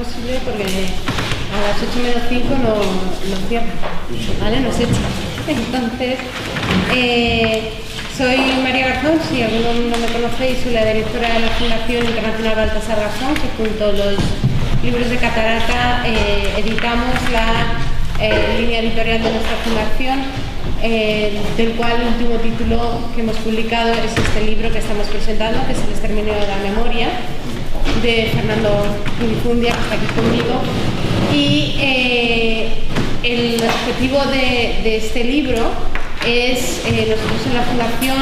posible porque a las 8:05 no cierra, ¿vale? Nos echa. Entonces, soy María Garzón, si alguno no me conocéis, soy la directora de la Fundación Internacional Baltasar Garzón, que junto a los libros de Catarata editamos la línea editorial de nuestra fundación, del cual el último título que hemos publicado es este libro que estamos presentando, que es El exterminio de la memoria, de Fernando Unifundia, que está aquí conmigo. Y el objetivo de este libro es, nosotros en la fundación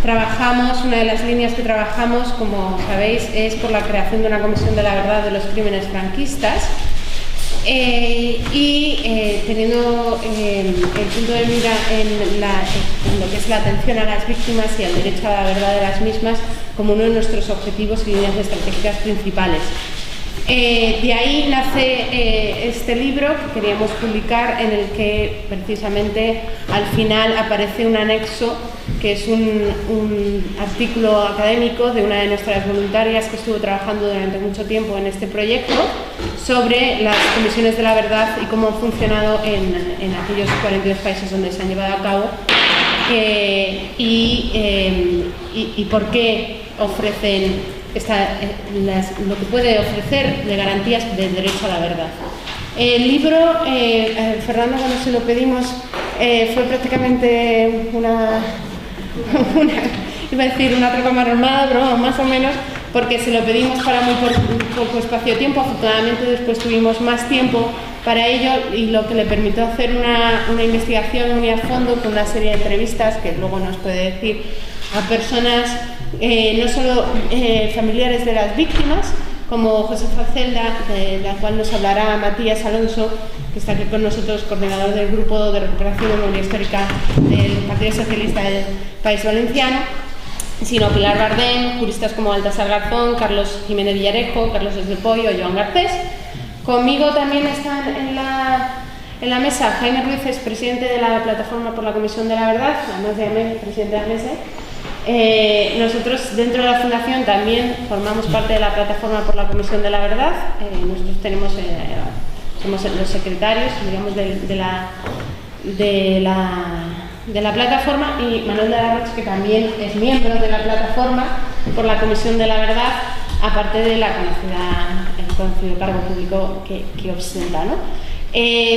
trabajamos, una de las líneas que trabajamos, como sabéis, es por la creación de una comisión de la verdad de los crímenes franquistas. Teniendo el punto de mira en lo que es la atención a las víctimas y al derecho a la verdad de las mismas como uno de nuestros objetivos y líneas estratégicas principales. De ahí nace este libro que queríamos publicar, en el que precisamente al final aparece un anexo que es un artículo académico de una de nuestras voluntarias que estuvo trabajando durante mucho tiempo en este proyecto sobre las comisiones de la verdad y cómo han funcionado en aquellos 42 países donde se han llevado a cabo y por qué ofrecen lo que puede ofrecer de garantías de derecho a la verdad. El libro, Fernando, cuando se lo pedimos, fue prácticamente iba a decir una tropa más armada, pero más o menos, porque se lo pedimos para muy poco espacio de tiempo. Afortunadamente después tuvimos más tiempo para ello, y lo que le permitió hacer una investigación muy a fondo con una serie de entrevistas que luego nos puede decir a personas no solo familiares de las víctimas, como Josefa Celda, de la cual nos hablará Matías Alonso, que está aquí con nosotros, coordinador del Grupo de Recuperación de Memoria Histórica del Partido Socialista del País Valenciano, sino Pilar Bardem, juristas como Baltasar Garzón, Carlos Jiménez Villarejo, Carlos Esdepollo o Joan Garcés. Conmigo también están en la mesa Jaime Ruiz, es presidente de la Plataforma por la Comisión de la Verdad, además de AME, presidente de la mesa. Nosotros dentro de la Fundación también formamos parte de la Plataforma por la Comisión de la Verdad. Nosotros somos los secretarios, digamos, de la plataforma, y Manuel de la Rocha, que también es miembro de la Plataforma por la Comisión de la Verdad, aparte de el conocido cargo público que ostenta, ¿no?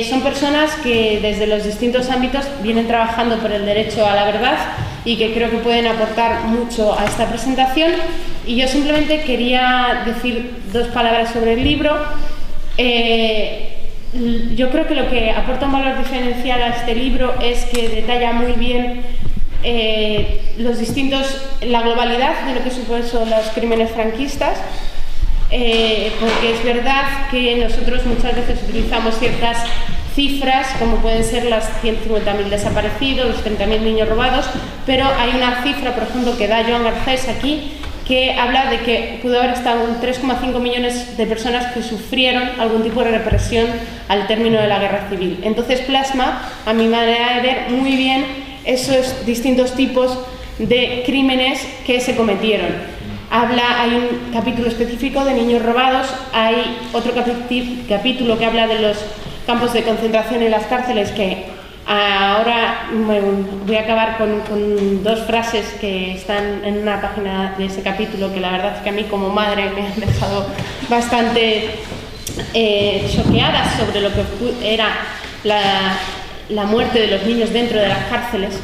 Son personas que desde los distintos ámbitos vienen trabajando por el derecho a la verdad y que creo que pueden aportar mucho a esta presentación. Y yo simplemente quería decir dos palabras sobre el libro. Yo creo que lo que aporta un valor diferencial a este libro es que detalla muy bien la globalidad de lo que supuso los crímenes franquistas, porque es verdad que nosotros muchas veces utilizamos ciertas cifras, como pueden ser las 150.000 desaparecidos, los 30.000 niños robados, pero hay una cifra, por ejemplo, que da Joan Garcés aquí, que habla de que pudo haber estado 3,5 millones de personas que sufrieron algún tipo de represión al término de la guerra civil. Entonces plasma, a mi manera de ver, muy bien esos distintos tipos de crímenes que se cometieron. Hay un capítulo específico de niños robados, hay otro capítulo que habla de los campos de concentración y las cárceles, que ahora voy a acabar con dos frases que están en una página de ese capítulo, que la verdad es que a mí como madre me han dejado bastante choqueada sobre lo que era la muerte de los niños dentro de las cárceles.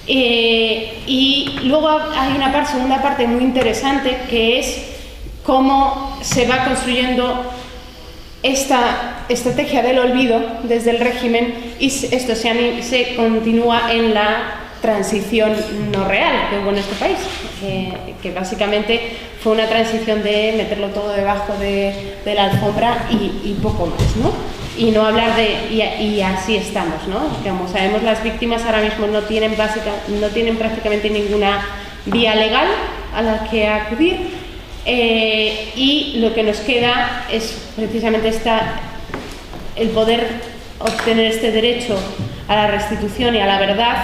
Y luego hay una segunda parte muy interesante, que es cómo se va construyendo esta estrategia del olvido desde el régimen, y esto se continúa en la transición no real que hubo en este país, que básicamente fue una transición de meterlo todo debajo de la alfombra y poco más, ¿no? Y no hablar y así estamos, ¿no? Como sabemos, las víctimas ahora mismo no tienen prácticamente ninguna vía legal a la que acudir, y lo que nos queda es precisamente el poder obtener este derecho a la restitución y a la verdad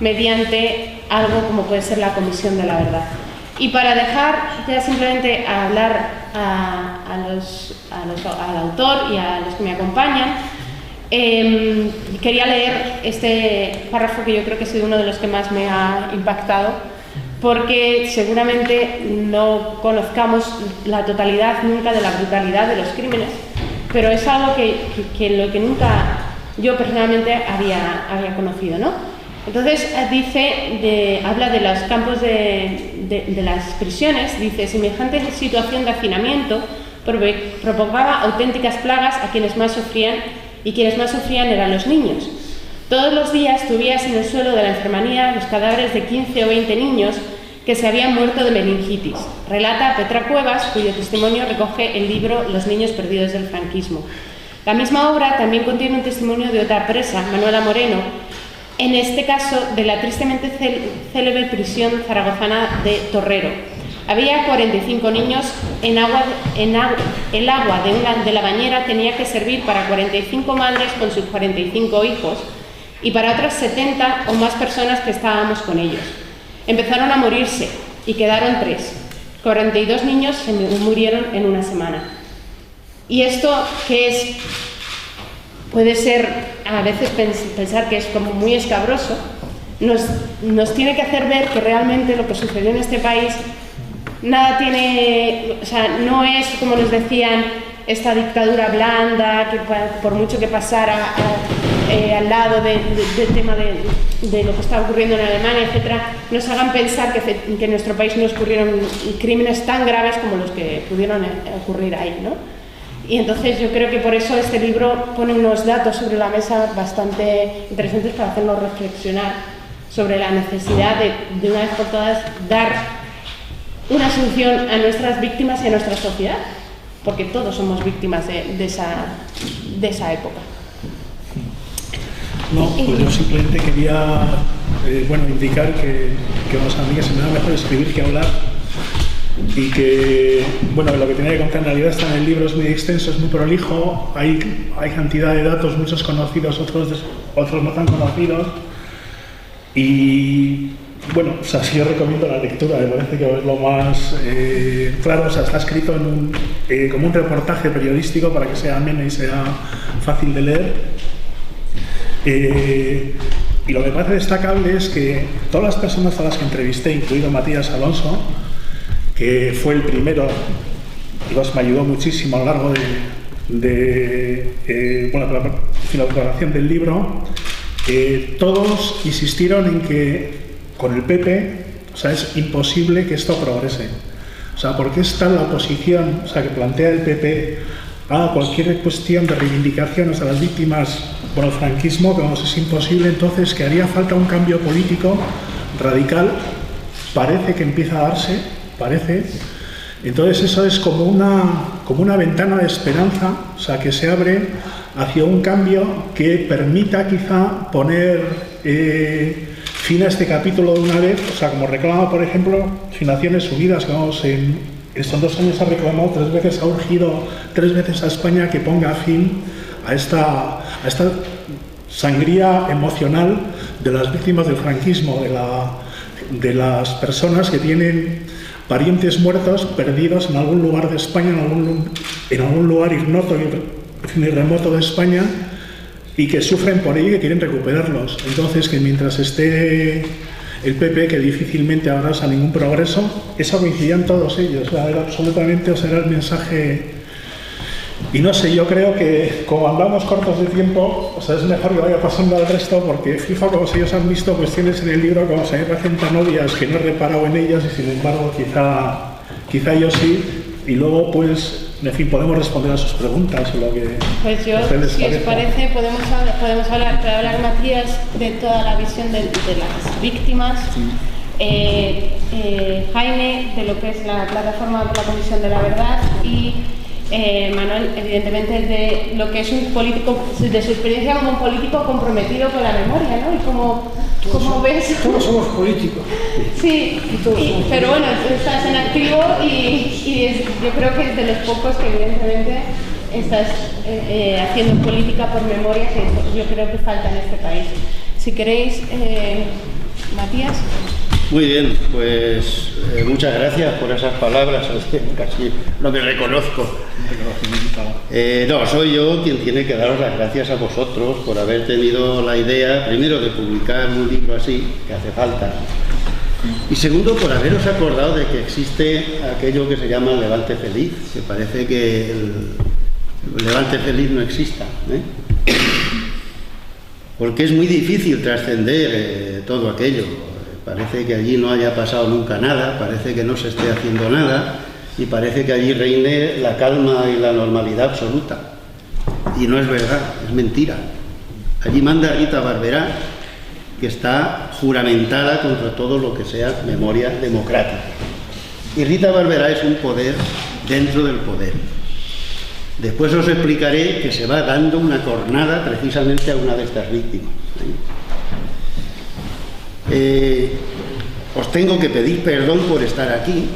mediante algo como puede ser la Comisión de la Verdad. Y para dejar ya simplemente hablar a al autor y a los que me acompañan. Quería leer este párrafo que yo creo que ha sido uno de los que más me ha impactado, porque seguramente no conozcamos la totalidad nunca de la brutalidad de los crímenes, pero es algo que lo que nunca yo personalmente había conocido, ¿no? Entonces habla de los campos de las prisiones, dice: semejante situación de hacinamiento provocaba auténticas plagas a quienes más sufrían, y quienes más sufrían eran los niños. Todos los días tú veías en el suelo de la enfermería los cadáveres de 15 o 20 niños que se habían muerto de meningitis. Relata Petra Cuevas, cuyo testimonio recoge el libro Los niños perdidos del franquismo. La misma obra también contiene un testimonio de otra presa, Manuela Moreno, en este caso de la tristemente célebre prisión zaragozana de Torrero. Había 45 niños, el agua de la bañera tenía que servir para 45 madres con sus 45 hijos y para otras 70 o más personas que estábamos con ellos. Empezaron a morirse y quedaron 3. 42 niños se murieron en una semana. Y esto, que es, puede ser a veces pensar que es como muy escabroso, nos tiene que hacer ver que realmente lo que sucedió en este país nada tiene, o sea, no es, como nos decían, esta dictadura blanda, que por mucho que pasara al lado del tema de lo que está ocurriendo en Alemania, etcétera, nos hagan pensar que en nuestro país no ocurrieron crímenes tan graves como los que pudieron ocurrir ahí, ¿no? Y entonces yo creo que por eso este libro pone unos datos sobre la mesa bastante interesantes para hacernos reflexionar sobre la necesidad de una vez por todas dar una solución a nuestras víctimas y a nuestra sociedad, porque todos somos víctimas de esa época. No, pues yo simplemente quería indicar que los amigos se me da mejor escribir que hablar, y que lo que tenía que contar en realidad está en el libro, es muy extenso, es muy prolijo, hay cantidad de datos, muchos conocidos, otros no tan conocidos, y sí, yo recomiendo la lectura, me parece que es lo más claro, está escrito como un reportaje periodístico para que sea ameno y sea fácil de leer. Y lo que me parece destacable es que todas las personas a las que entrevisté, incluido Matías Alonso, que fue el primero y me ayudó muchísimo a lo largo de la preparación del libro, todos insistieron en que con el PP, es imposible que esto progrese. ¿Por qué está la oposición que plantea el PP a cualquier cuestión de reivindicaciones a las víctimas por el franquismo? Que es imposible, entonces que haría falta un cambio político radical. Parece que empieza a darse, Entonces eso es como una ventana de esperanza, que se abre hacia un cambio que permita quizá poner fin a este capítulo de una vez, como reclama, por ejemplo, Naciones Unidas, que en estos 2 años ha reclamado 3 veces, ha urgido 3 veces a España que ponga fin a esta sangría emocional de las víctimas del franquismo, de las personas que tienen parientes muertos, perdidos en algún lugar de España, en algún lugar ignoto y remoto de España, y que sufren por ello y que quieren recuperarlos. Entonces, que mientras esté el PP, que difícilmente habrá ningún progreso, eso coincidían todos ellos, era absolutamente, era el mensaje. Y no sé, yo creo que como andamos cortos de tiempo, es mejor que vaya pasando al resto, porque fijo, como si ellos han visto cuestiones en el libro como se me parecen tan obvias que no he reparado en ellas, y sin embargo quizá yo sí, y luego podemos responder a sus preguntas o lo que pues yo, si os parece, podemos hablar Matías de toda la visión de las víctimas, Jaime de lo que es la plataforma por la Comisión de la Verdad, y Manuel, evidentemente, de lo que es un político, de su experiencia como un político comprometido con la memoria, ¿no? Y como ves... Todos somos políticos. Sí, pero bueno, tú estás en activo y yo creo que es de los pocos que evidentemente estás haciendo política por memoria, que yo creo que falta en este país. Si queréis, Matías. Muy bien, pues muchas gracias por esas palabras, casi no me reconozco. No, soy yo quien tiene que daros las gracias a vosotros por haber tenido la idea, primero, de publicar un libro así, que hace falta, y segundo, por haberos acordado de que existe aquello que se llama el Levante Feliz, que parece que el Levante Feliz no exista, porque es muy difícil trascender todo aquello. Parece que allí no haya pasado nunca nada, parece que no se esté haciendo nada y parece que allí reine la calma y la normalidad absoluta. Y no es verdad, es mentira. Allí manda Rita Barberá, que está juramentada contra todo lo que sea memoria democrática. Y Rita Barberá es un poder dentro del poder. Después os explicaré que se va dando una cornada precisamente a una de estas víctimas. Os tengo que pedir perdón por estar aquí,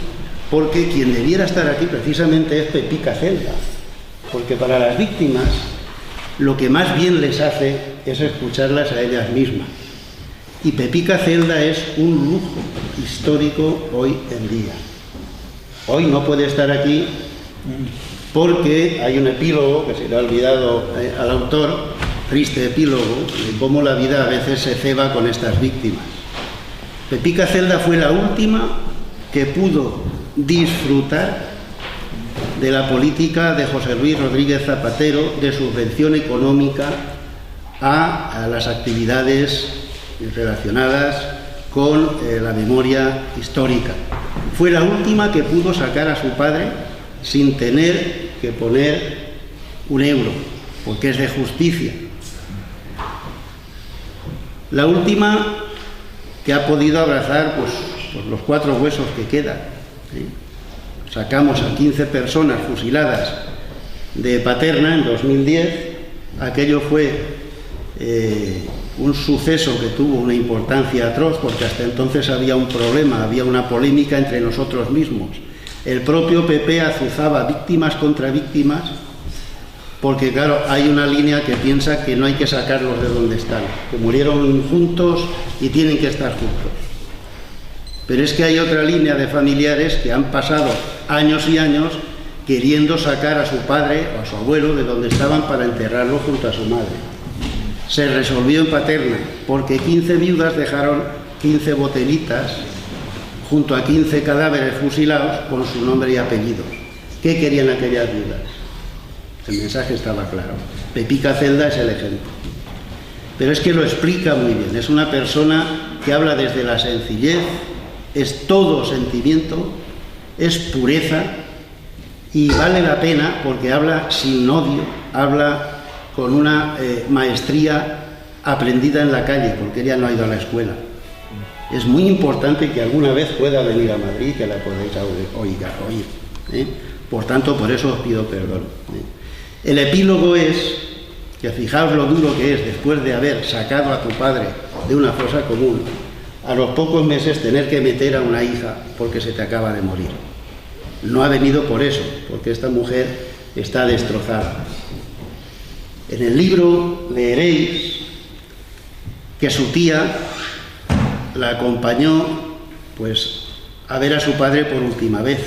porque quien debiera estar aquí precisamente es Pepica Celda, porque para las víctimas lo que más bien les hace es escucharlas a ellas mismas. Y Pepica Celda es un lujo histórico hoy en día. Hoy no puede estar aquí porque hay un epílogo que se le ha olvidado al autor, triste epílogo, de cómo la vida a veces se ceba con estas víctimas. Pepica Celda fue la última que pudo disfrutar de la política de José Luis Rodríguez Zapatero, de subvención económica a las actividades relacionadas con la memoria histórica. Fue la última que pudo sacar a su padre sin tener que poner un euro, porque es de justicia. La última que ha podido abrazar pues los 4 huesos que quedan. Sacamos a 15 personas fusiladas de Paterna en 2010. Aquello fue un suceso que tuvo una importancia atroz, porque hasta entonces había un problema, había una polémica entre nosotros mismos. El propio PP azuzaba víctimas contra víctimas, porque claro, hay una línea que piensa que no hay que sacarlos de donde están, que murieron juntos y tienen que estar juntos. Pero es que hay otra línea de familiares que han pasado años y años queriendo sacar a su padre o a su abuelo de donde estaban para enterrarlo junto a su madre. Se resolvió en Paterna, porque 15 viudas dejaron 15 botellitas junto a 15 cadáveres fusilados con su nombre y apellidos. ¿Qué querían aquellas viudas? El mensaje estaba claro. Pepica Celda es el ejemplo. Pero es que lo explica muy bien. Es una persona que habla desde la sencillez, es todo sentimiento, es pureza, y vale la pena porque habla sin odio, habla con una maestría aprendida en la calle, porque ella no ha ido a la escuela. Es muy importante que alguna vez pueda venir a Madrid, que la podéis oír. Por tanto, por eso os pido perdón. El epílogo es que, fijaos lo duro que es, después de haber sacado a tu padre de una fosa común, a los pocos meses tener que meter a una hija porque se te acaba de morir. No ha venido por eso, porque esta mujer está destrozada. En el libro leeréis que su tía la acompañó pues a ver a su padre por última vez.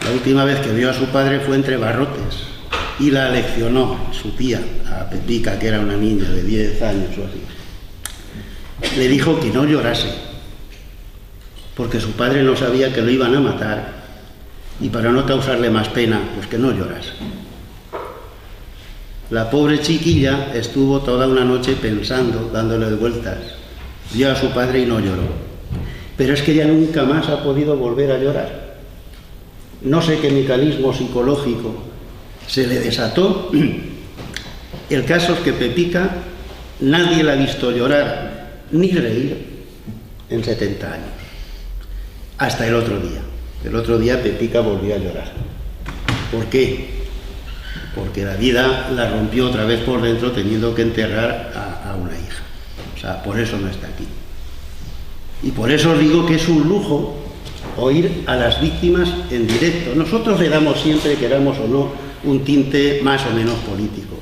La última vez que vio a su padre fue entre barrotes y la leccionó su tía, a Pepica, que era una niña de 10 años o así. Le dijo que no llorase, porque su padre no sabía que lo iban a matar, y para no causarle más pena, pues que no llorase. La pobre chiquilla estuvo toda una noche pensando, dándole vueltas. Vio a su padre y no lloró. Pero es que ella nunca más ha podido volver a llorar. No sé qué mecanismo psicológico se le desató. El caso es que Pepica nadie la ha visto llorar ni reír en 70 años. Hasta el otro día. El otro día Pepica volvió a llorar. ¿Por qué? Porque la vida la rompió otra vez por dentro, teniendo que enterrar a una hija. O sea, por eso no está aquí. Y por eso os digo que es un lujo oír a las víctimas en directo. Nosotros le damos siempre, queramos o no, un tinte más o menos político.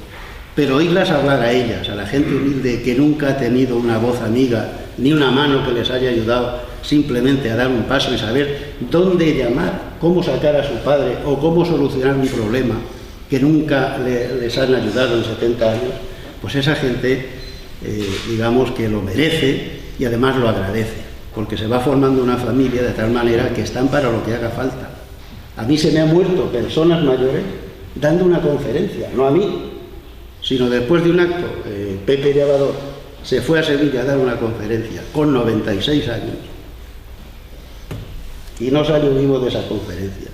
pero oírlas hablar a ellas, a la gente humilde que nunca ha tenido una voz amiga, ni una mano que les haya ayudado simplemente a dar un paso y saber dónde llamar, cómo sacar a su padre o cómo solucionar un problema que nunca les han ayudado en 70 años, pues esa gente, digamos que lo merece y además lo agradece, porque se va formando una familia de tal manera que están para lo que haga falta. A mí se me han muerto personas mayores dando una conferencia, no a mí, sino después de un acto. Pepe Llavador se fue a Sevilla a dar una conferencia con 96 años y no salió vivo de esa conferencia.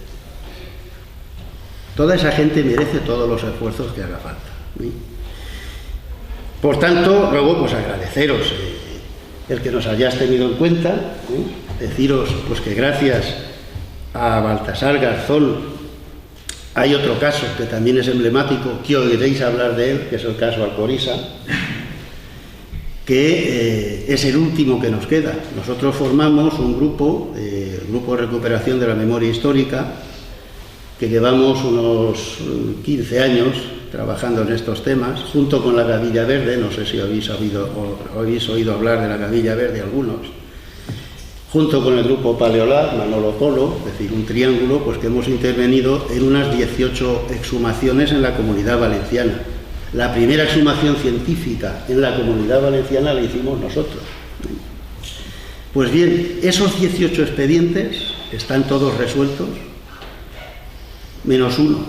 Toda esa gente merece todos los esfuerzos que haga falta, ¿sí? Por tanto, luego pues agradeceros el que nos hayáis tenido en cuenta, ¿sí? Deciros pues que gracias a Baltasar Garzón hay otro caso que también es emblemático, que oiréis hablar de él, que es el caso Alcoriza, que es el último que nos queda. Nosotros formamos un grupo, el Grupo de Recuperación de la Memoria Histórica, que llevamos unos 15 años trabajando en estos temas, junto con la Gavilla Verde. No sé si habéis oído hablar de la Gavilla Verde algunos, junto con el Grupo Paleolar, Manolo Polo, es decir, un triángulo pues que hemos intervenido en unas 18 exhumaciones en la Comunidad Valenciana. La primera exhumación científica en la Comunidad Valenciana la hicimos nosotros. Pues bien, esos 18 expedientes están todos resueltos, menos uno,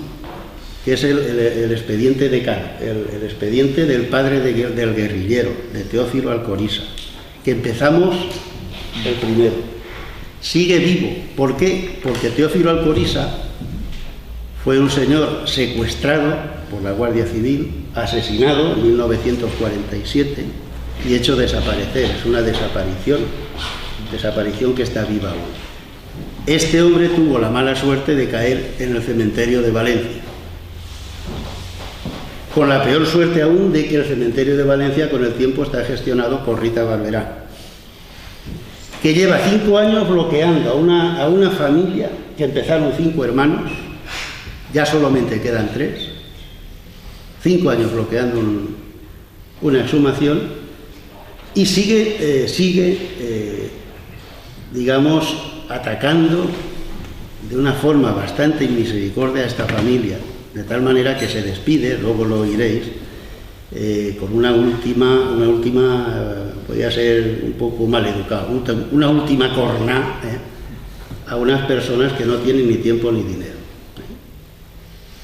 que es el expediente de Cano, el expediente del padre del guerrillero, de Teófilo Alcoriza, que empezamos el primero. Sigue vivo. ¿Por qué? Porque Teófilo Alcoriza fue un señor secuestrado por la Guardia Civil, asesinado en 1947 y hecho desaparecer. Es una desaparición que está viva aún. Este hombre tuvo la mala suerte de caer en el cementerio de Valencia, con la peor suerte aún de que el cementerio de Valencia con el tiempo está gestionado por Rita Barberá, que lleva 5 años bloqueando a una familia que empezaron 5 hermanos, ya solamente quedan 3, 5 años bloqueando una exhumación, y sigue digamos, atacando de una forma bastante inmisericordia a esta familia, de tal manera que se despide, luego lo oiréis, con una última, podría ser un poco mal educado, una última corná a unas personas que no tienen ni tiempo ni dinero.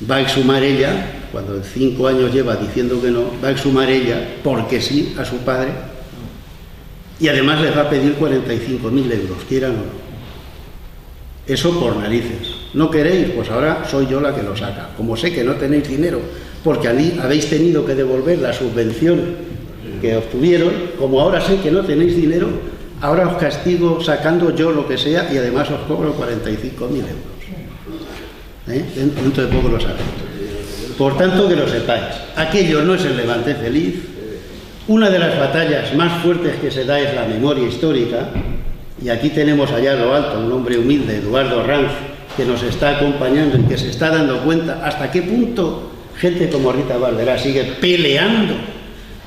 Va a exhumar ella, cuando 5 años lleva diciendo que no, va a exhumar ella, porque sí, a su padre, y además les va a pedir 45.000 euros, quieran o no. Eso por narices. ¿No queréis? Pues ahora soy yo la que lo saca. Como sé que no tenéis dinero, porque habéis tenido que devolver la subvención que obtuvieron, como ahora sé que no tenéis dinero, ahora os castigo sacando yo lo que sea y además os cobro 45.000 euros. Dentro de poco lo sabéis. Por tanto, que lo sepáis. Aquello no es el Levante feliz. Una de las batallas más fuertes que se da es la memoria histórica, y aquí tenemos allá a lo alto un hombre humilde, Eduardo Ranz, que nos está acompañando y que se está dando cuenta hasta qué punto gente como Rita Barberá sigue peleando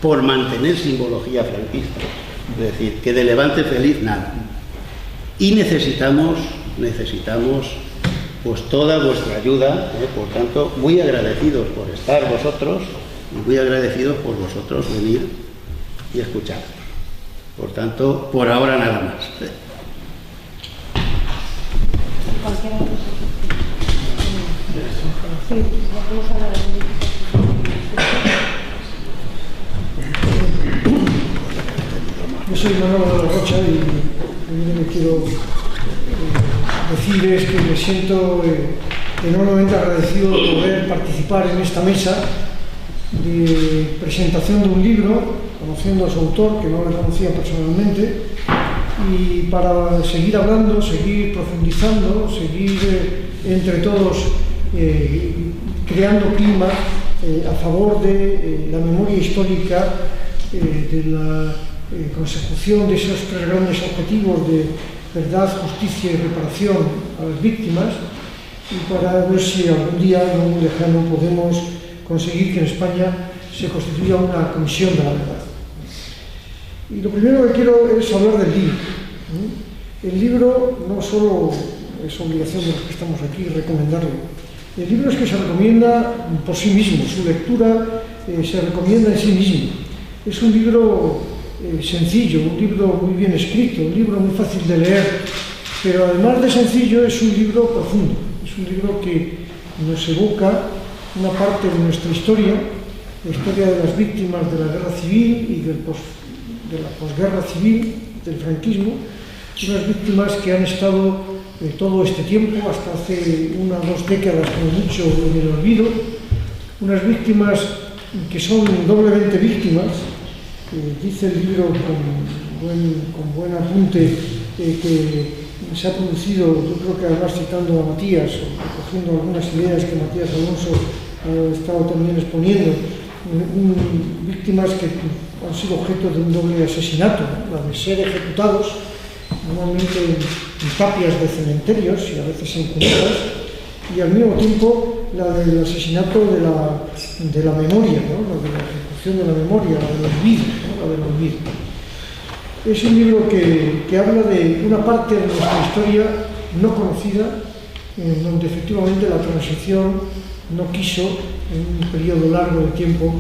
por mantener simbología franquista. Es decir, que de Levante feliz nada. Y necesitamos pues toda vuestra ayuda, por tanto, muy agradecidos por estar vosotros y muy agradecidos por vosotros venir y escuchar. Por tanto, por ahora nada más. Yo soy Manolo de la Rocha y lo que quiero decir es que me siento enormemente agradecido de poder participar en esta mesa de presentación de un libro, conociendo a su autor, que no le conocía personalmente, y para seguir hablando, seguir profundizando, seguir entre todos creando clima a favor de la memoria histórica, de la consecución de esos 3 grandes objetivos de verdad, justicia y reparación a las víctimas, y para ver si algún día, en un lejano, podemos conseguir que en España se constituya una comisión de la verdad. Y lo primero que quiero es hablar del libro. El libro no solo es obligación de los que estamos aquí recomendarlo. El libro es que se recomienda por sí mismo, su lectura se recomienda en sí mismo. Es un libro sencillo, un libro muy bien escrito, un libro muy fácil de leer, pero además de sencillo es un libro profundo, es un libro que nos evoca una parte de nuestra historia, la historia de las víctimas de la guerra civil y de la posguerra civil, del franquismo, unas víctimas que han estado todo este tiempo, hasta hace 1 o 2 décadas como mucho, en el olvido, unas víctimas que son doblemente víctimas. Dice el libro con buen apunte que se ha producido, yo creo que además citando a Matías, recogiendo algunas ideas que Matías Alonso ha estado también exponiendo, víctimas que han sido objeto de un doble asesinato, ¿no? La de ser ejecutados normalmente en tapias de cementerios y a veces en cunetas, y al mismo tiempo la del asesinato de la memoria, ¿no? La de la ejecución de la memoria, la del olvido, ¿no? La del olvido. Es un libro que habla de una parte de nuestra historia no conocida, en donde efectivamente la transición no quiso, en un periodo largo de tiempo,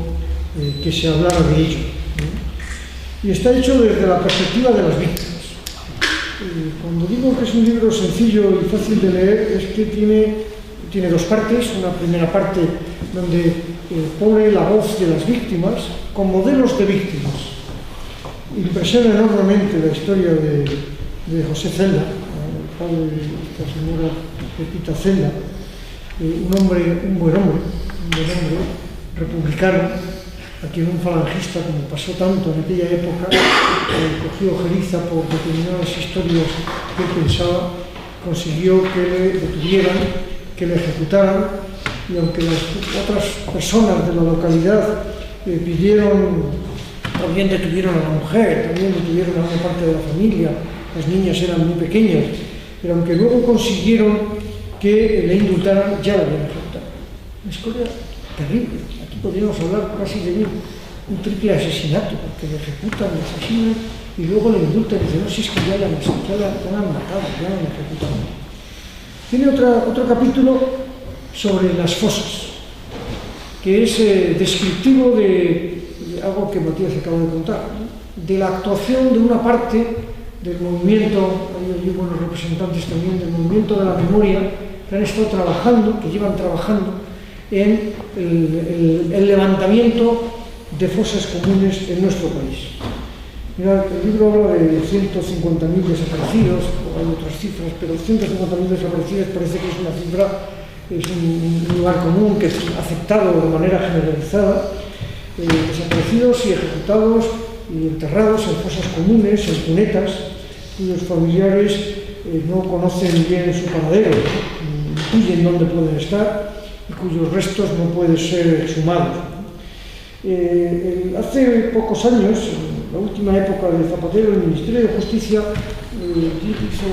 que se hablara de ello, ¿no? Y está hecho desde la perspectiva de las víctimas. Cuando digo que es un libro sencillo y fácil de leer, es que tiene 2 partes. Una primera parte donde pone la voz de las víctimas con modelos de víctimas. Impresiona enormemente la historia de José Celda, el padre de esta señora Pepita Celda, un buen hombre, republicano, a quien un falangista, como pasó tanto en aquella época, cogió ojeriza por determinadas historias que pensaba, consiguió que le detuvieran, que le ejecutaran, y aunque las otras personas de la localidad pidieron, también detuvieron a la mujer, también detuvieron a una parte de la familia, las niñas eran muy pequeñas, pero aunque luego consiguieron que le indultaran, ya la habían ejecutado. Una historia terrible. Aquí podríamos hablar casi de un triple asesinato, porque le ejecutan, le asesinan y luego le indultan y dicen, no, si es que ya la han matado, ya la han ejecutado. Tiene otro capítulo sobre las fosas, que es descriptivo de algo que Matías acaba de contar, ¿no? De la actuación de una parte del movimiento, hay allí buenos representantes también del movimiento de la memoria, que han estado trabajando, que llevan trabajando en el levantamiento de fosas comunes en nuestro país. Mira, el libro habla de 150.000 desaparecidos, hay otras cifras, pero 150.000 desaparecidos parece que es una cifra, es un lugar común que es aceptado de manera generalizada. Desaparecidos y ejecutados y enterrados en fosas comunes, en cunetas, cuyos familiares no conocen bien su paradero, intuyen dónde pueden estar y cuyos restos no pueden ser exhumados. Hace pocos años, en la última época de Zapatero, el Ministerio de Justicia hizo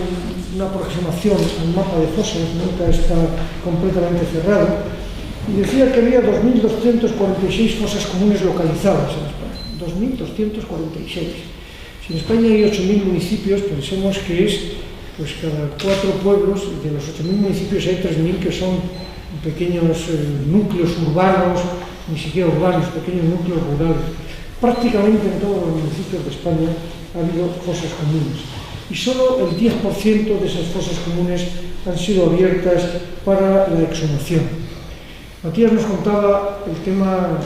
una aproximación al mapa de fosas, nunca está completamente cerrado, y decía que había 2.246 fosas comunes localizadas en España. 2.246. Si en España hay 8.000 municipios, pensemos que es pues cada 4 pueblos, de los 8.000 municipios hay 3.000 que son pequeños núcleos urbanos, ni siquiera urbanos, pequeños núcleos rurales. Prácticamente en todos los municipios de España ha habido fosas comunes. Y solo el 10% de esas fosas comunes han sido abiertas para la exhumación. Matías nos contaba el tema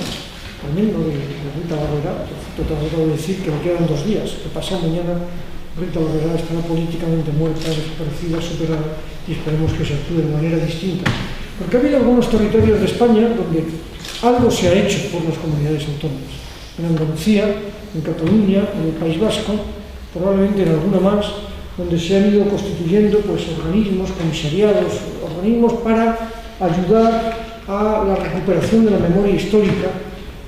tremendo de Rita Barberá. Te acabo de decir que me quedan 2 días, que pasado mañana Rita Barberá estará políticamente muerta, desaparecida, superada, y esperemos que se actúe de manera distinta. Porque ha habido algunos territorios de España donde algo se ha hecho por las comunidades autónomas. En Andalucía, en Cataluña, en el País Vasco, probablemente en alguna más, donde se han ido constituyendo pues, organismos, comisariados, organismos para ayudar a la recuperación de la memoria histórica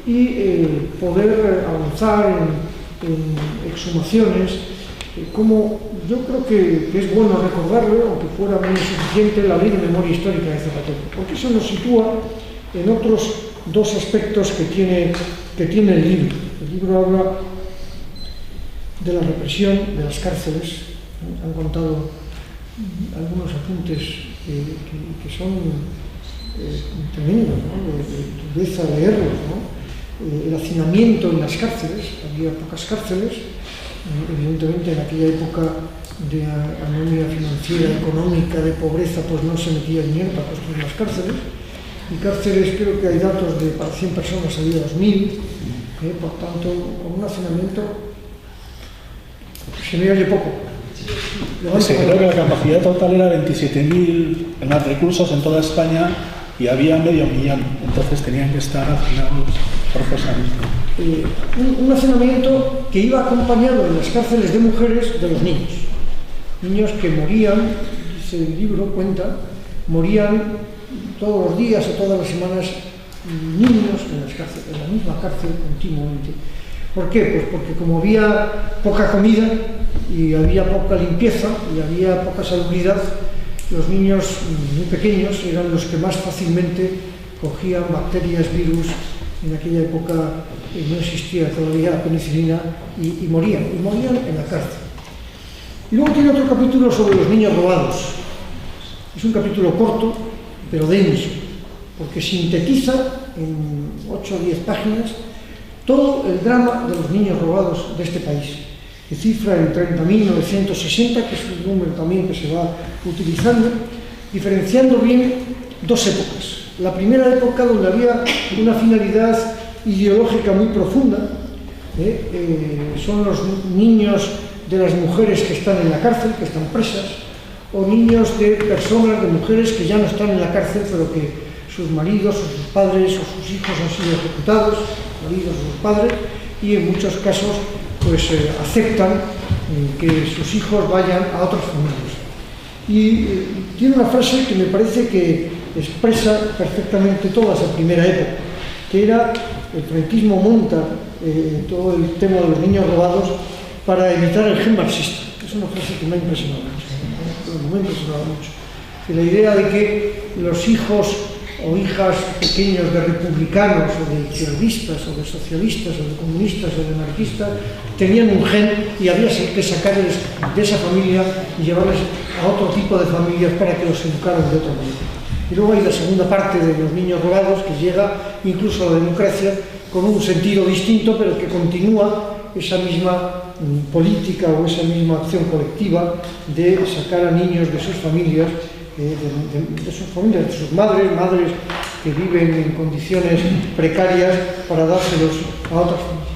y poder avanzar en exhumaciones, como yo creo que es bueno recordarlo, aunque fuera muy insuficiente, la Ley de Memoria Histórica de Zapatero, porque eso nos sitúa en otros dos aspectos que tiene el libro. El libro habla de la represión, de las cárceles. Han contado algunos apuntes que son tremendos, ¿no? De dureza leerlos, ¿no? El hacinamiento en las cárceles. Había pocas cárceles, evidentemente en aquella época de anomia financiera, económica, de pobreza, pues no se metía dinero para construir las cárceles. Y cárceles, creo que hay datos de para 100 personas había 2000, por tanto, con un hacinamiento se me oye poco. Sí, creo que la capacidad total era 27.000 en los reclusos en toda España y había 500.000, entonces tenían que estar hacinados forzosamente. Un hacinamiento que iba acompañado en las cárceles de mujeres de los niños. Niños que morían, dice el libro, cuenta, morían todos los días o todas las semanas niños en las cárceles, en la misma cárcel continuamente. ¿Por qué? Pues porque como había poca comida y había poca limpieza y había poca salubridad, los niños muy pequeños eran los que más fácilmente cogían bacterias, virus. En aquella época no existía todavía la penicilina y morían en la cárcel. Y luego tiene otro capítulo sobre los niños robados. Es un capítulo corto, pero denso, porque sintetiza en 8 o 10 páginas todo el drama de los niños robados de este país, que cifra en 30.960, que es un número también que se va utilizando, diferenciando bien dos épocas. La primera época, donde había una finalidad ideológica muy profunda, son los niños de las mujeres que están en la cárcel, que están presas, o niños de personas, de mujeres que ya no están en la cárcel, pero que sus maridos, o sus padres, o sus hijos han sido ejecutados, maridos o sus padres, y en muchos casos pues aceptan que sus hijos vayan a otras familias. Y tiene una frase que me parece que expresa perfectamente toda esa primera época, que era: el franquismo monta todo el tema de los niños robados para evitar el gen marxista. Es una frase que me ha impresionado mucho. Que la idea de que los hijos o hijas pequeños de republicanos o de izquierdistas o de socialistas o de comunistas o de anarquistas tenían un gen y había que sacarles de esa familia y llevarles a otro tipo de familias para que los educaran de otra manera. Y luego hay la segunda parte de los niños robados, que llega incluso a la democracia con un sentido distinto, pero que continúa esa misma política o esa misma acción colectiva de sacar a niños de sus familias, de sus madres que viven en condiciones precarias, para dárselos a otras familias.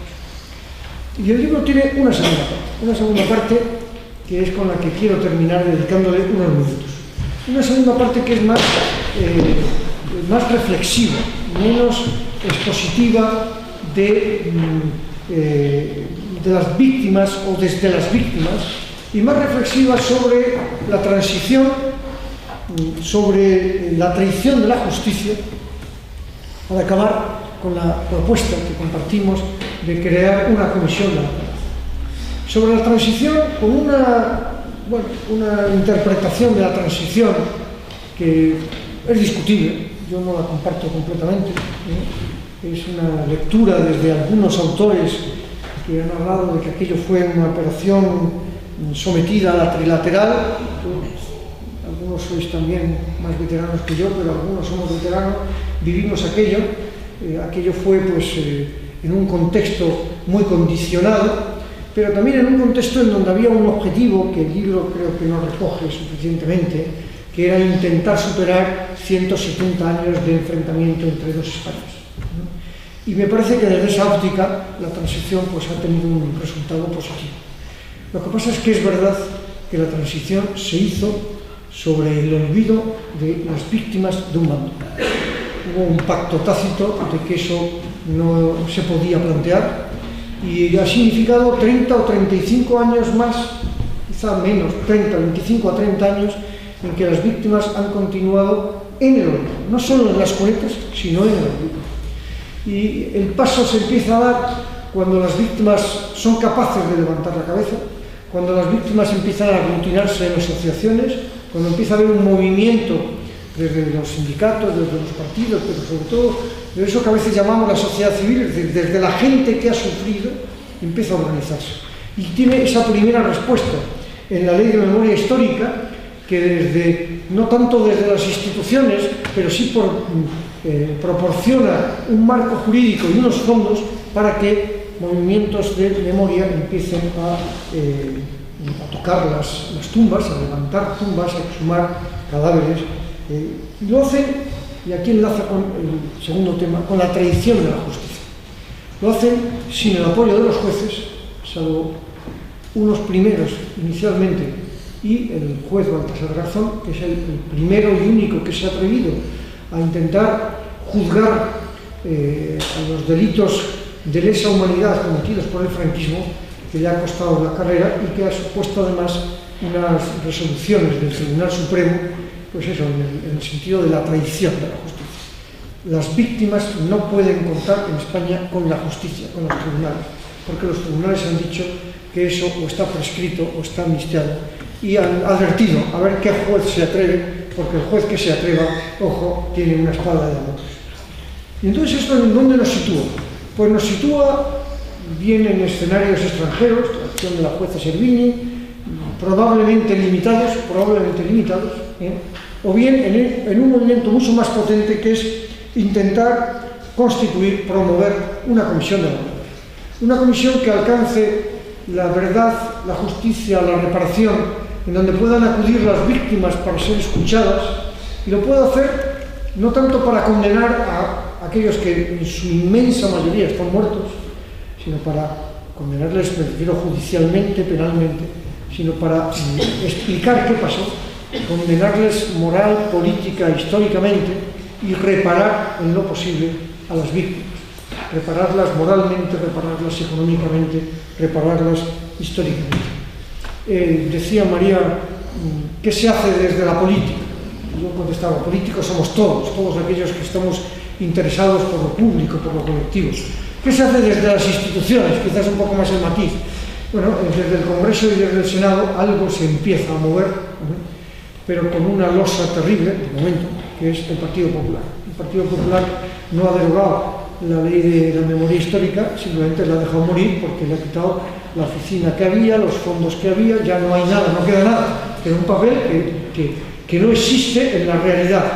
Y el libro tiene una segunda parte que es con la que quiero terminar dedicándole unos minutos. Una segunda parte que es más reflexiva, menos expositiva de las víctimas o desde las víctimas, y más reflexiva sobre la transición, sobre la traición de la justicia, para acabar con la propuesta que compartimos de crear una comisión de la verdad. Sobre la transición, con una interpretación de la transición que es discutible, yo no la comparto completamente, es una lectura desde algunos autores que han hablado de que aquello fue una operación sometida a la trilateral. Algunos sois también más veteranos que yo, pero algunos somos veteranos, vivimos aquello. Aquello fue pues en un contexto muy condicionado, pero también en un contexto en donde había un objetivo que el libro creo que no recoge suficientemente, que era intentar superar 170 años de enfrentamiento entre dos Españas. Y me parece que desde esa óptica la transición pues ha tenido un resultado positivo. Lo que pasa es que es verdad que la transición se hizo sobre el olvido de las víctimas de un bando. Hubo un pacto tácito de que eso no se podía plantear, y ha significado 30 o 35 años más, quizá menos, 25 a 30 años, en que las víctimas han continuado en el olvido, no solo en las cunetas, sino en el olvido. Y el paso se empieza a dar cuando las víctimas son capaces de levantar la cabeza, cuando las víctimas empiezan a aglutinarse en asociaciones, cuando empieza a haber un movimiento desde los sindicatos, desde los partidos, pero sobre todo de eso que a veces llamamos la sociedad civil, es decir, desde la gente que ha sufrido, empieza a organizarse. Y tiene esa primera respuesta en la Ley de Memoria Histórica, que desde, no tanto desde las instituciones, pero sí proporciona un marco jurídico y unos fondos para que movimientos de memoria empiecen a tocar las tumbas, a levantar tumbas, a exhumar cadáveres. Y lo hacen, y aquí enlaza con el segundo tema, con la tradición de la justicia. Lo hacen sin el apoyo de los jueces, salvo unos primeros inicialmente, y el juez Baltasar Garzón, que es el primero y único que se ha atrevido a intentar juzgar a los delitos de lesa humanidad cometidos por el franquismo, que le ha costado la carrera y que ha supuesto además unas resoluciones del Tribunal Supremo, pues eso, en el sentido de la traición de la justicia. Las víctimas no pueden contar en España con la justicia, con los tribunales, porque los tribunales han dicho que eso o está prescrito o está amnistiado, y han advertido a ver qué juez se atreve, porque el juez que se atreva, ojo, tiene una espada de amor. Y entonces esto, ¿en dónde nos sitúa? Pues nos sitúa bien en escenarios extranjeros, la acción de la jueza Servini, probablemente limitados, o bien en un movimiento mucho más potente, que es intentar constituir, promover una comisión de la verdad. Una comisión que alcance la verdad, la justicia, la reparación, en donde puedan acudir las víctimas para ser escuchadas, y lo pueda hacer no tanto para condenar a aquellos que en su inmensa mayoría están muertos, sino para condenarles, me refiero judicialmente, penalmente, sino para explicar qué pasó, condenarles moral, política, históricamente, y reparar en lo posible a las víctimas. Repararlas moralmente, repararlas económicamente, repararlas históricamente. Decía María, ¿qué se hace desde la política? Yo contestaba, políticos somos todos aquellos que estamos interesados por lo público, por lo colectivo. ¿Qué se hace desde las instituciones? Quizás un poco más el matiz. Bueno, desde el Congreso y desde el Senado algo se empieza a mover, pero con una losa terrible, de momento, que es el Partido Popular. El Partido Popular no ha derogado la ley de la memoria histórica, simplemente la ha dejado morir porque le ha quitado la oficina que había, los fondos que había, ya no hay nada, no queda nada, queda un papel que no existe en la realidad.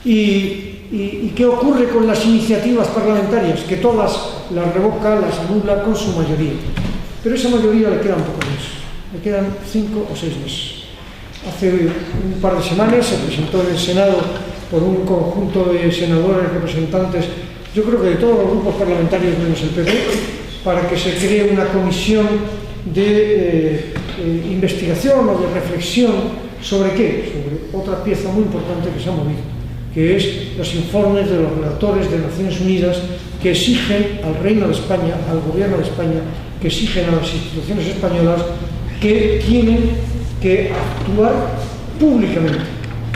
¿Y qué ocurre con las iniciativas parlamentarias? Que todas las revoca, las anula con su mayoría. Pero esa mayoría le quedan pocos meses, le quedan 5 o 6 meses. Hace un par de semanas se presentó en el Senado por un conjunto de senadores, representantes, yo creo que de todos los grupos parlamentarios menos el PP, para que se cree una comisión de investigación o de reflexión sobre qué, sobre otra pieza muy importante que se ha movido, que es los informes de los relatores de Naciones Unidas que exigen al Reino de España, al Gobierno de España, que exigen a las instituciones españolas que tienen que actuar públicamente,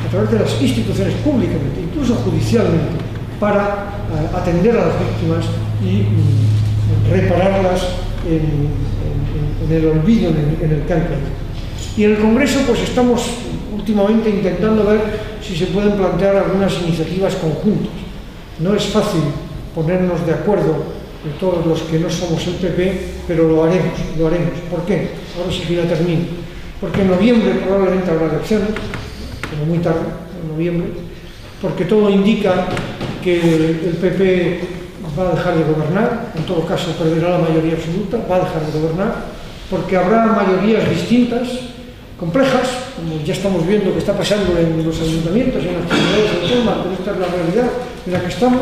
a través de las instituciones públicamente, incluso judicialmente, para atender a las víctimas y repararlas en el olvido, en el cancro. Y en el Congreso pues estamos últimamente intentando ver si se pueden plantear algunas iniciativas conjuntas. No es fácil ponernos de acuerdo de todos los que no somos el PP, pero lo haremos. ¿Por qué? Ahora sí que ya termino. Porque en noviembre probablemente habrá elecciones, pero muy tarde, en noviembre, porque todo indica que el PP va a dejar de gobernar, en todo caso perderá la mayoría absoluta, va a dejar de gobernar, porque habrá mayorías distintas, complejas, como ya estamos viendo que está pasando en los ayuntamientos y en las comunidades autónomas, pero esta es la realidad en la que estamos,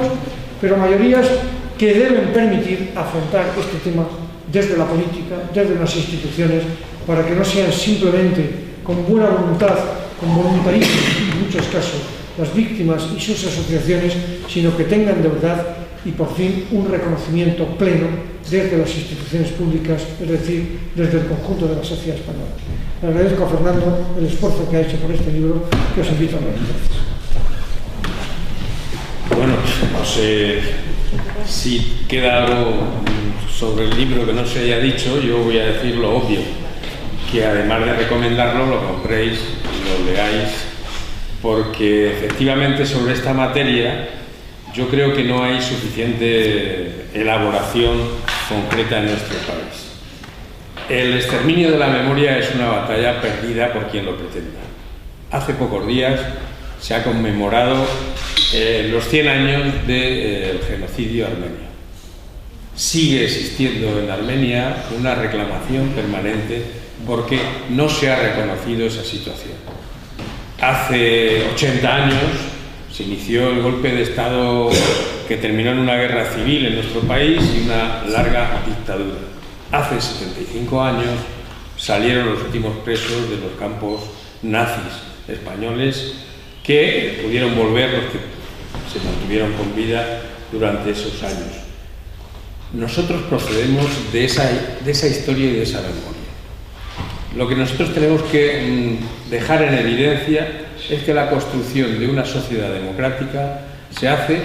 pero mayorías que deben permitir afrontar este tema desde la política, desde las instituciones, para que no sean simplemente con buena voluntad, con voluntarismo, en muchos casos, las víctimas y sus asociaciones, sino que tengan de verdad y por fin un reconocimiento pleno desde las instituciones públicas, es decir, desde el conjunto de la sociedad española. Le agradezco a Fernando el esfuerzo que ha hecho por este libro, que os invito a leer. Gracias. Bueno, no sé si queda algo sobre el libro que no se haya dicho. Yo voy a decir lo obvio, que además de recomendarlo, lo compréis y lo leáis, porque efectivamente sobre esta materia yo creo que no hay suficiente elaboración concreta en nuestro país. El exterminio de la memoria es una batalla perdida por quien lo pretenda. Hace pocos días se ha conmemorado los 100 años del genocidio armenio. Sigue existiendo en Armenia una reclamación permanente porque no se ha reconocido esa situación. Hace 80 años se inició el golpe de Estado que terminó en una guerra civil en nuestro país y una larga dictadura. Hace 75 años salieron los últimos presos de los campos nazis españoles que pudieron volver los que se mantuvieron con vida durante esos años. Nosotros procedemos de esa historia y de esa memoria. Lo que nosotros tenemos que dejar en evidencia es que la construcción de una sociedad democrática se hace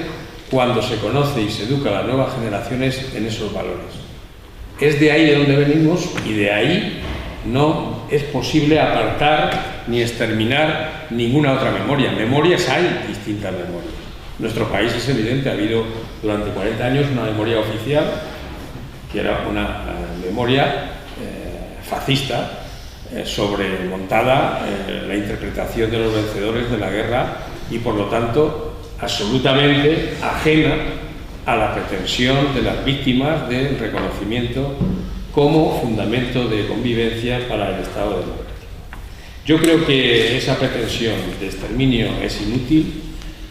cuando se conoce y se educa a las nuevas generaciones en esos valores. Es de ahí de donde venimos y de ahí no es posible apartar ni exterminar ninguna otra memoria. Memorias hay distintas memorias. En nuestro país es evidente, ha habido durante 40 años una memoria oficial, que era una memoria fascista, montada la interpretación de los vencedores de la guerra y por lo tanto absolutamente ajena a la pretensión de las víctimas del reconocimiento como fundamento de convivencia para el Estado democrático. Yo creo que esa pretensión de exterminio es inútil.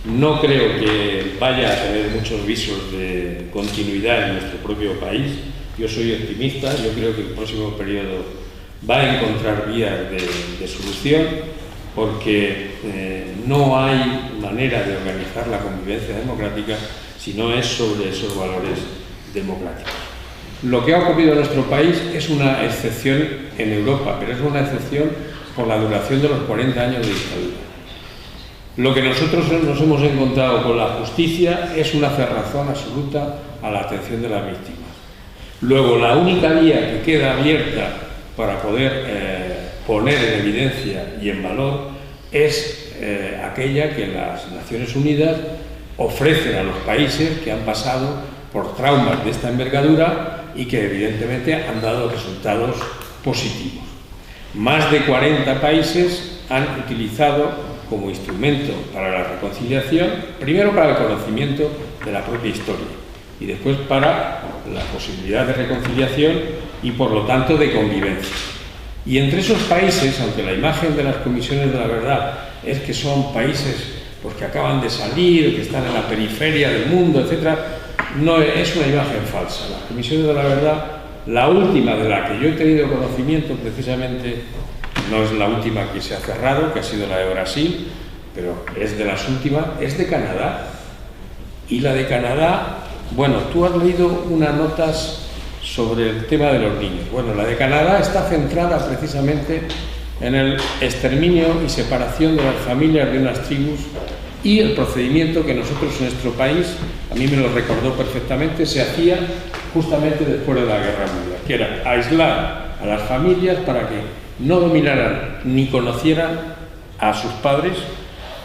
No creo que vaya a tener muchos visos de continuidad en nuestro propio país. Yo soy optimista, yo creo que el próximo periodo va a encontrar vías de solución porque no hay manera de organizar la convivencia democrática si no es sobre esos valores democráticos. Lo que ha ocurrido en nuestro país es una excepción en Europa, pero es una excepción por la duración de los 40 años de dictadura. Lo que nosotros nos hemos encontrado con la justicia es una cerrazón absoluta a la atención de las víctimas. Luego, la única vía que queda abierta para poder poner en evidencia y en valor es aquella que las Naciones Unidas ofrecen a los países que han pasado por traumas de esta envergadura y que evidentemente han dado resultados positivos. Más de 40 países han utilizado como instrumento para la reconciliación, primero para el conocimiento de la propia historia y después para la posibilidad de reconciliación y por lo tanto de convivencia. Y entre esos países, aunque la imagen de las comisiones de la verdad es que son países pues, que acaban de salir, que están en la periferia del mundo, etc., no es una imagen falsa. Las comisiones de la verdad, la última de la que yo he tenido conocimiento precisamente, no es la última que se ha cerrado, que ha sido la de Brasil, pero es de las últimas, es de Canadá. Y la de Canadá, bueno, tú has leído unas notas sobre el tema de los niños. Bueno, la de Canadá está centrada precisamente en el exterminio y separación de las familias de unas tribus y el procedimiento que nosotros en nuestro país, a mí me lo recordó perfectamente, se hacía justamente después de la Guerra Mundial, que era aislar a las familias para que no dominaran ni conocieran a sus padres,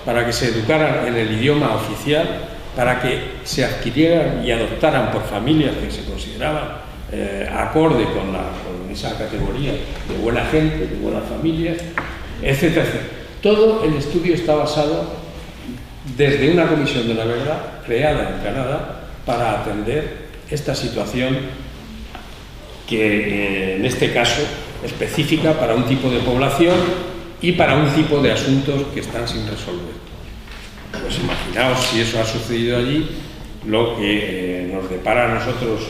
para que se educaran en el idioma oficial, para que se adquirieran y adoptaran por familias que se consideraban acorde con esa categoría de buena gente, de buenas familias, etcétera, etcétera. Todo el estudio está basado desde una comisión de la verdad creada en Canadá para atender esta situación que en este caso específica para un tipo de población y para un tipo de asuntos que están sin resolver. Pues imaginaos si eso ha sucedido allí, lo que nos depara a nosotros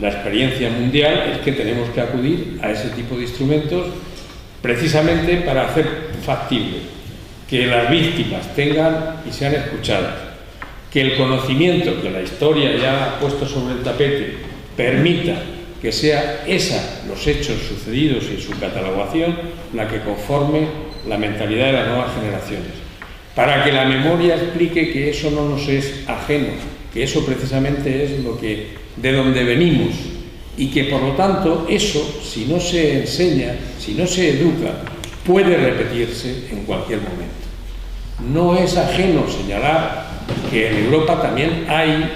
la experiencia mundial es que tenemos que acudir a ese tipo de instrumentos precisamente para hacer factible que las víctimas tengan y sean escuchadas, que el conocimiento que la historia ya ha puesto sobre el tapete permita que sea esa, los hechos sucedidos y su catalogación, la que conforme la mentalidad de las nuevas generaciones, para que la memoria explique que eso no nos es ajeno, que eso precisamente es lo que, de donde venimos, y que por lo tanto eso, si no se enseña, si no se educa, puede repetirse en cualquier momento. No es ajeno señalar que en Europa también hay,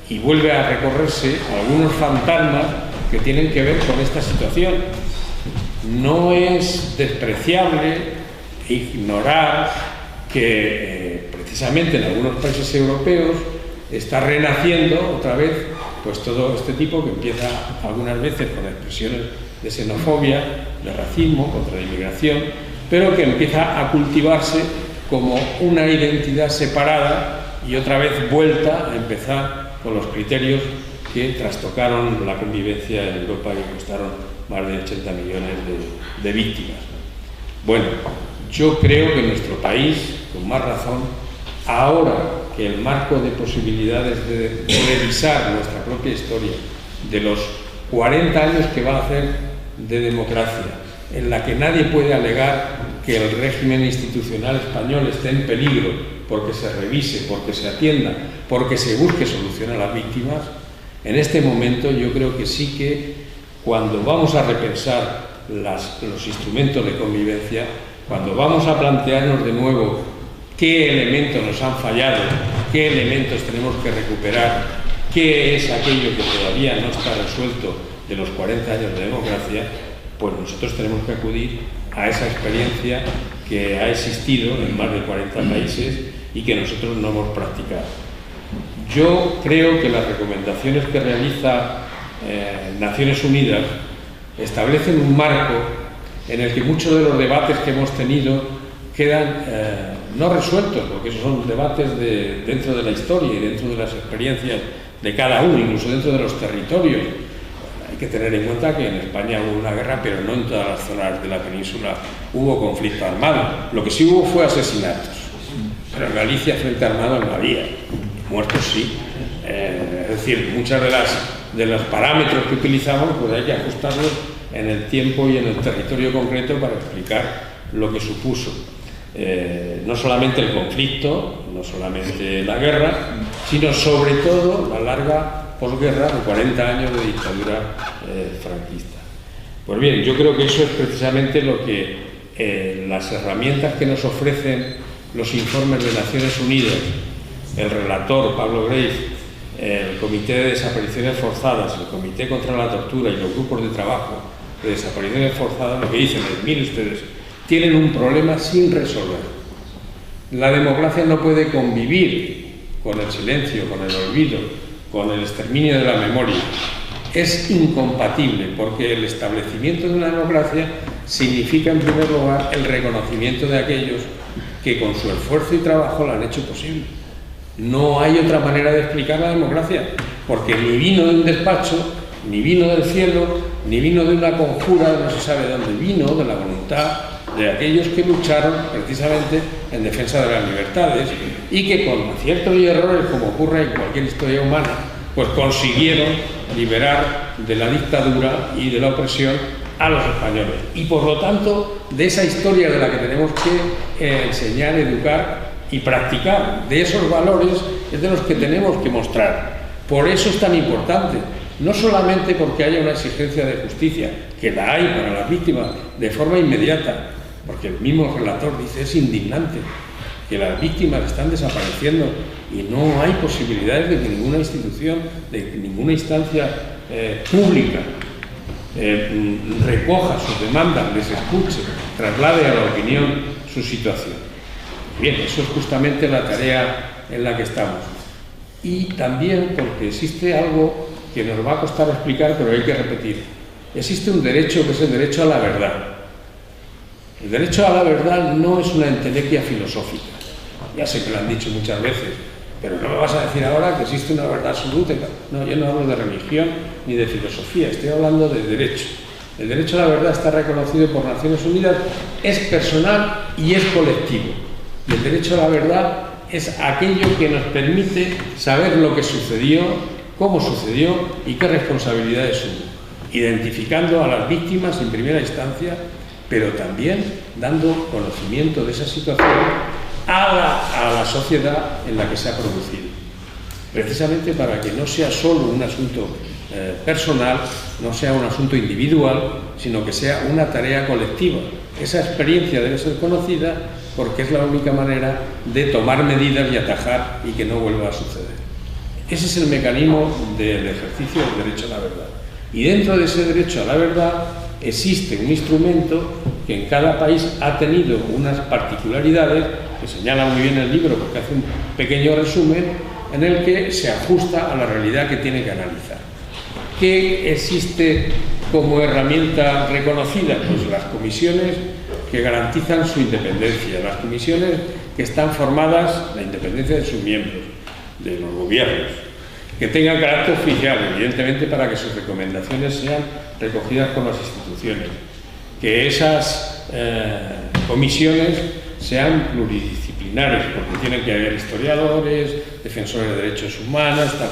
y vuelve a recorrerse, algunos fantasmas que tienen que ver con esta situación. No es despreciable ignorar que precisamente en algunos países europeos está renaciendo otra vez pues todo este tipo que empieza algunas veces con expresiones de xenofobia, de racismo, contra la inmigración, pero que empieza a cultivarse como una identidad separada y otra vez vuelta a empezar con los criterios que trastocaron la convivencia en Europa y costaron más de 80 millones de víctimas. Bueno, yo creo que nuestro país, con más razón, ahora que el marco de posibilidades de revisar nuestra propia historia, de los 40 años que va a hacer de democracia, en la que nadie puede alegar que el régimen institucional español esté en peligro porque se revise, porque se atienda, porque se busque solución a las víctimas, en este momento yo creo que sí que cuando vamos a repensar los instrumentos de convivencia, cuando vamos a plantearnos de nuevo qué elementos nos han fallado, qué elementos tenemos que recuperar, qué es aquello que todavía no está resuelto de los 40 años de democracia, pues nosotros tenemos que acudir a esa experiencia que ha existido en más de 40 países y que nosotros no hemos practicado. Yo creo que las recomendaciones que realiza Naciones Unidas establecen un marco en el que muchos de los debates que hemos tenido quedan no resueltos, porque esos son debates dentro de la historia y dentro de las experiencias de cada uno, incluso dentro de los territorios. Hay que tener en cuenta que en España hubo una guerra, pero no en todas las zonas de la península hubo conflicto armado. Lo que sí hubo fue asesinatos, pero en Galicia frente armado no había, muertos sí. Es decir, muchas de los parámetros que utilizamos pues hay que ajustarlos en el tiempo y en el territorio concreto para explicar lo que supuso no solamente el conflicto, no solamente la guerra, sino sobre todo la larga posguerra de 40 años de dictadura franquista. Pues bien, yo creo que eso es precisamente lo que las herramientas que nos ofrecen los informes de Naciones Unidas, el relator Pablo Grace, el Comité de Desapariciones Forzadas, el Comité contra la Tortura y los grupos de trabajo de desapariciones forzadas, lo que dicen es, miren ustedes, tienen un problema sin resolver. La democracia no puede convivir con el silencio, con el olvido, con el exterminio de la memoria. Es incompatible, porque el establecimiento de una democracia significa, en primer lugar, el reconocimiento de aquellos que con su esfuerzo y trabajo la han hecho posible. No hay otra manera de explicar la democracia, porque ni vino de un despacho, ni vino del cielo, ni vino de una conjura, no se sabe dónde vino, de la voluntad de aquellos que lucharon precisamente en defensa de las libertades y que con aciertos y errores, como ocurre en cualquier historia humana, pues consiguieron liberar de la dictadura y de la opresión a los españoles. Y por lo tanto, de esa historia de la que tenemos que enseñar, educar y practicar, de esos valores es de los que tenemos que mostrar. Por eso es tan importante, no solamente porque haya una exigencia de justicia, que la hay para las víctimas de forma inmediata, porque el mismo relator dice es indignante que las víctimas están desapareciendo y no hay posibilidades de que ninguna institución, de que ninguna instancia pública recoja sus demandas, les escuche, traslade a la opinión su situación. Bien, eso es justamente la tarea en la que estamos. Y también porque existe algo que nos va a costar explicar, pero hay que repetir. Existe un derecho que es el derecho a la verdad. El derecho a la verdad no es una entelequia filosófica. Ya sé que lo han dicho muchas veces, pero no me vas a decir ahora que existe una verdad absoluta. No, yo no hablo de religión ni de filosofía, estoy hablando de derecho. El derecho a la verdad está reconocido por Naciones Unidas, es personal y es colectivo. Y el derecho a la verdad es aquello que nos permite saber lo que sucedió, cómo sucedió y qué responsabilidades hubo, identificando a las víctimas en primera instancia, pero también dando conocimiento de esa situación a la sociedad en la que se ha producido, precisamente para que no sea solo un asunto personal, no sea un asunto individual, sino que sea una tarea colectiva. Esa experiencia debe ser conocida porque es la única manera de tomar medidas y atajar y que no vuelva a suceder. Ese es el mecanismo del ejercicio del derecho a la verdad. Y dentro de ese derecho a la verdad existe un instrumento que en cada país ha tenido unas particularidades, que señala muy bien el libro porque hace un pequeño resumen, en el que se ajusta a la realidad que tiene que analizar. ¿Qué existe como herramienta reconocida? Pues las comisiones que garantizan su independencia, las comisiones que están formadas, la independencia de sus miembros, de los gobiernos, que tengan carácter oficial, evidentemente, para que sus recomendaciones sean recogidas por las instituciones, que esas comisiones sean pluridisciplinares, porque tienen que haber historiadores, defensores de derechos humanos, tal.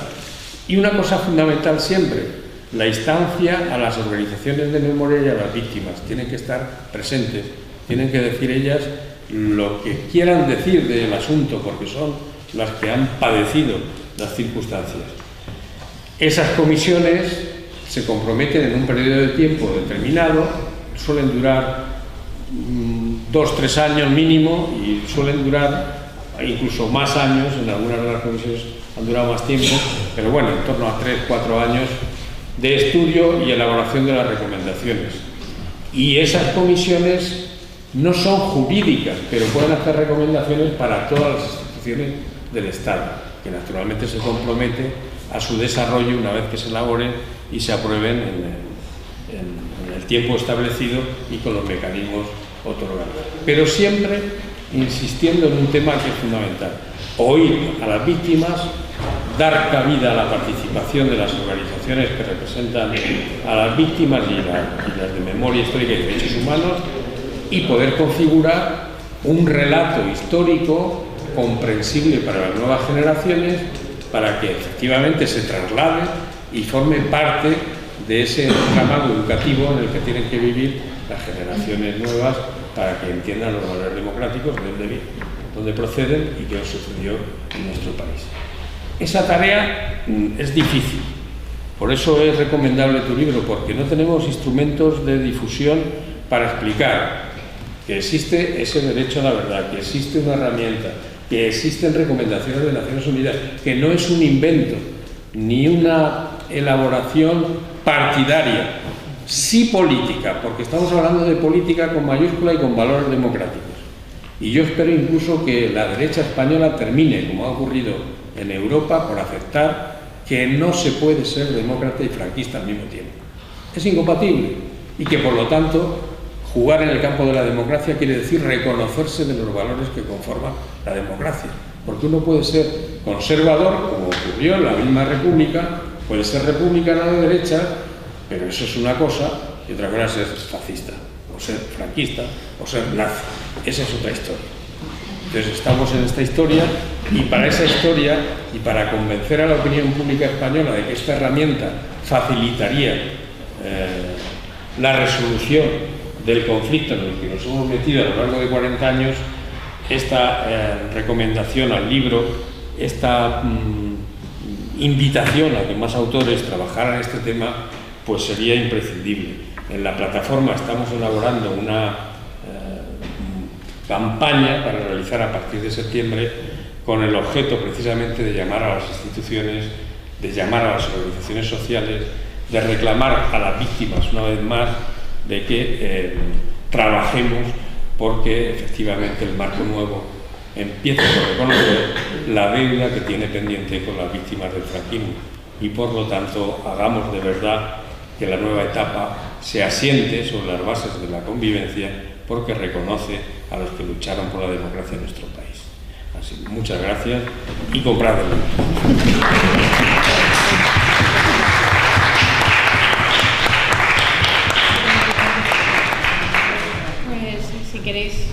Y una cosa fundamental siempre, la instancia a las organizaciones de memoria y a las víctimas. Tienen que estar presentes, tienen que decir ellas lo que quieran decir del asunto, porque son las que han padecido las circunstancias. Esas comisiones se comprometen en un periodo de tiempo determinado, suelen durar 2-3 años mínimo y suelen durar incluso más años, en algunas de las comisiones han durado más tiempo, pero bueno, en torno a 3-4 años de estudio y elaboración de las recomendaciones. Y esas comisiones no son jurídicas, pero pueden hacer recomendaciones para todas las instituciones del Estado, que naturalmente se compromete a su desarrollo una vez que se elaboren y se aprueben en el tiempo establecido y con los mecanismos otorgados. Pero siempre insistiendo en un tema que es fundamental: oír a las víctimas, dar cabida a la participación de las organizaciones que representan a las víctimas y las de memoria histórica y derechos humanos, y poder configurar un relato histórico comprensible para las nuevas generaciones, para que efectivamente se traslade y forme parte de ese entramado educativo en el que tienen que vivir las generaciones nuevas, para que entiendan los valores democráticos, de dónde proceden y qué sucedió en nuestro país. Esa tarea es difícil, por eso es recomendable tu libro, porque no tenemos instrumentos de difusión para explicar que existe ese derecho a la verdad, que existe una herramienta, que existen recomendaciones de Naciones Unidas, que no es un invento ni una elaboración partidaria, sí política, porque estamos hablando de política con mayúscula y con valores democráticos. Y yo espero incluso que la derecha española termine, como ha ocurrido en Europa, por aceptar que no se puede ser demócrata y franquista al mismo tiempo. Es incompatible, y que por lo tanto jugar en el campo de la democracia quiere decir reconocerse de los valores que conforman la democracia, porque uno puede ser conservador, como ocurrió en la misma república, puede ser republicano de derecha, pero eso es una cosa, y otra cosa es ser fascista, o ser franquista, o ser nazi. Esa es otra historia. Entonces estamos en esta historia, y para esa historia, y para convencer a la opinión pública española de que esta herramienta facilitaría la resolución del conflicto en el que nos hemos metido a lo largo de 40 años, esta recomendación al libro, esta invitación a que más autores trabajaran este tema, pues sería imprescindible. En la plataforma estamos elaborando una campaña para realizar a partir de septiembre, con el objeto precisamente de llamar a las instituciones, de llamar a las organizaciones sociales, de reclamar a las víctimas una vez más de que trabajemos porque efectivamente el marco nuevo empiece por reconocer la deuda que tiene pendiente con las víctimas del franquismo, y por lo tanto hagamos de verdad que la nueva etapa se asiente sobre las bases de la convivencia, porque reconoce a los que lucharon por la democracia en nuestro país. Así que muchas gracias y comprad el libro. Si queréis